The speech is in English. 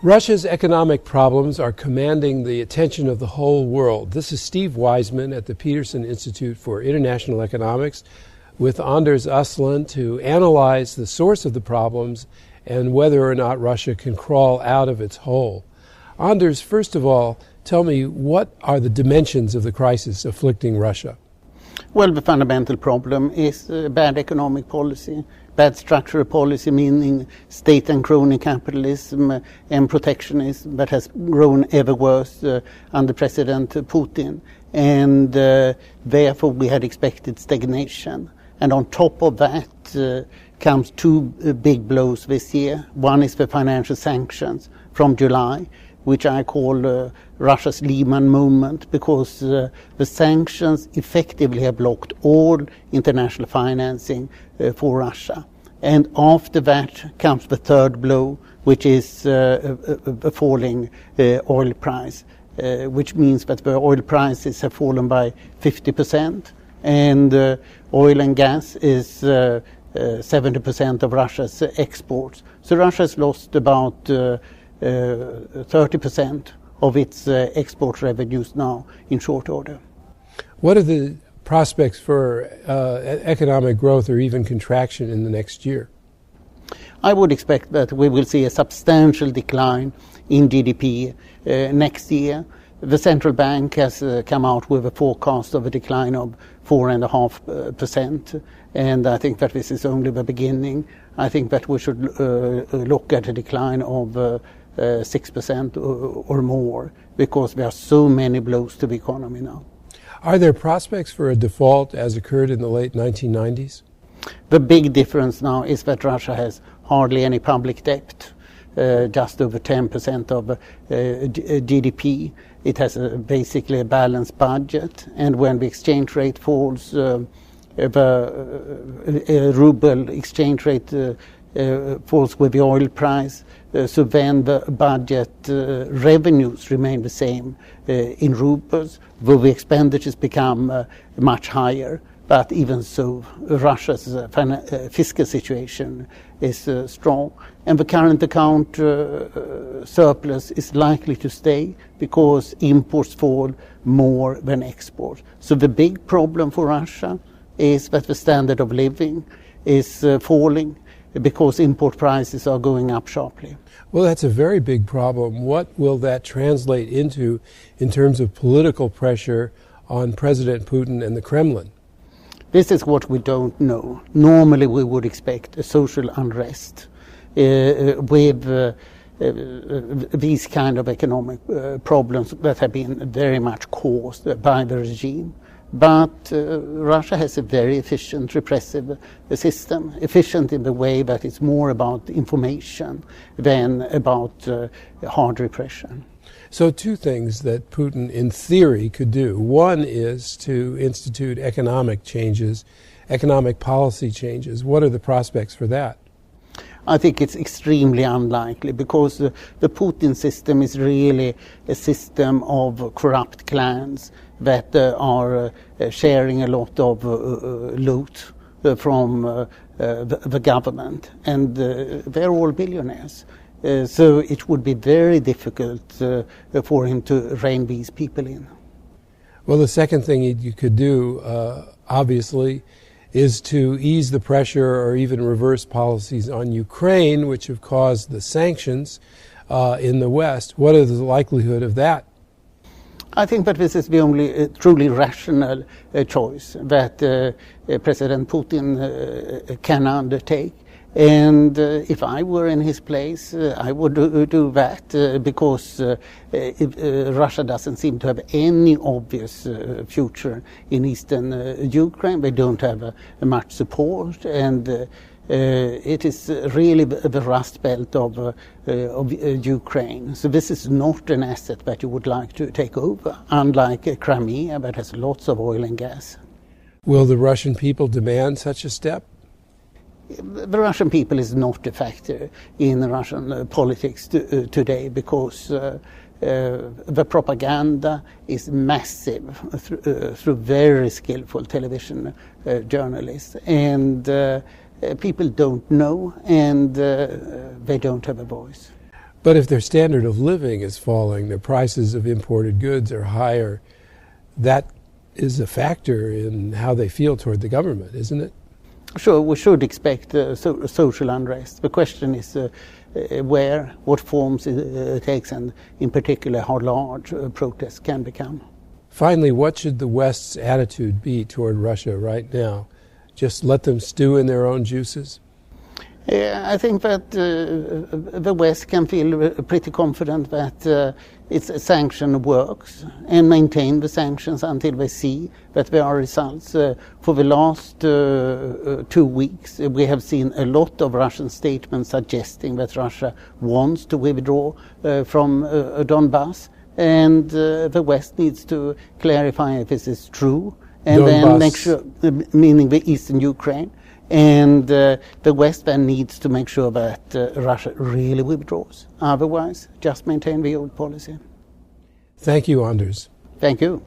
Russia's economic problems are commanding the attention of the whole world. This is Steve Wiseman at the Peterson Institute for International Economics with Anders Åslund to analyze the source of the problems and whether or not Russia can crawl out of its hole. Anders, first of all, tell me, what are the dimensions of the crisis afflicting Russia? Well, the fundamental problem is bad economic policy, bad structural policy, meaning state and crony capitalism and protectionism that has grown ever worse under President Putin. And therefore we had expected stagnation. And on top of that comes two big blows this year. One is the financial sanctions from July, which I call Russia's Lehman moment, because the sanctions effectively have blocked all international financing for Russia. And after that comes the third blow, which is a falling oil price, which means that the oil prices have fallen by 50%, and oil and gas is 70% of Russia's exports. So Russia has lost about 30% of its export revenues now in short order. What are the prospects for economic growth or even contraction in the next year? I would expect that we will see a substantial decline in GDP next year. The central bank has come out with a forecast of a decline of 4.5%, and I think that this is only the beginning. I think that we should look at a decline of 6% or more, because there are so many blows to the economy now. Are there prospects for a default as occurred in the late 1990s? The big difference now is that Russia has hardly any public debt, just over 10% of GDP. It has basically a balanced budget, and when the exchange rate falls, the ruble exchange rate falls with the oil price, so then the budget revenues remain the same in rubles, though the expenditures become much higher. But even so, Russia's fiscal situation is strong, and the current account surplus is likely to stay because imports fall more than exports. So the big problem for Russia is that the standard of living is falling because import prices are going up sharply. Well, that's a very big problem. What will that translate into in terms of political pressure on President Putin and the Kremlin? This is what we don't know. Normally we would expect a social unrest with these kind of economic problems that have been very much caused by the regime. But Russia has a very efficient repressive system, efficient in the way that it's more about information than about hard repression. So two things that Putin, in theory, could do. One is to institute economic changes, economic policy changes. What are the prospects for that? I think it's extremely unlikely, because the Putin system is really a system of corrupt clans that are sharing a lot of loot from the government, and they're all billionaires. So it would be very difficult for him to rein these people in. Well, the second thing you could do, obviously, is to ease the pressure or even reverse policies on Ukraine, which have caused the sanctions in the West. What is the likelihood of that? I think that this is the only truly rational choice that President Putin can undertake. And if I were in his place, I would do that because Russia doesn't seem to have any obvious future in eastern Ukraine. They don't have much support, and it is really the rust belt of Ukraine. So this is not an asset that you would like to take over, unlike Crimea that has lots of oil and gas. Will the Russian people demand such a step? The Russian people is not a factor in Russian politics today, because the propaganda is massive through very skillful television journalists, and people don't know, and they don't have a voice. But if their standard of living is falling, the prices of imported goods are higher, that is a factor in how they feel toward the government, isn't it? Sure, we should expect social unrest. The question is where, what forms it takes, and in particular how large protests can become. Finally, what should the West's attitude be toward Russia right now? Just let them stew in their own juices? I think that the West can feel pretty confident that its sanction works and maintain the sanctions until they see that there are results. For the last 2 weeks, we have seen a lot of Russian statements suggesting that Russia wants to withdraw from Donbass, and the West needs to clarify if this is true, and Donbass. then make sure, meaning the eastern Ukraine. And the West then needs to make sure that Russia really withdraws. Otherwise, just maintain the old policy. Thank you, Anders. Thank you.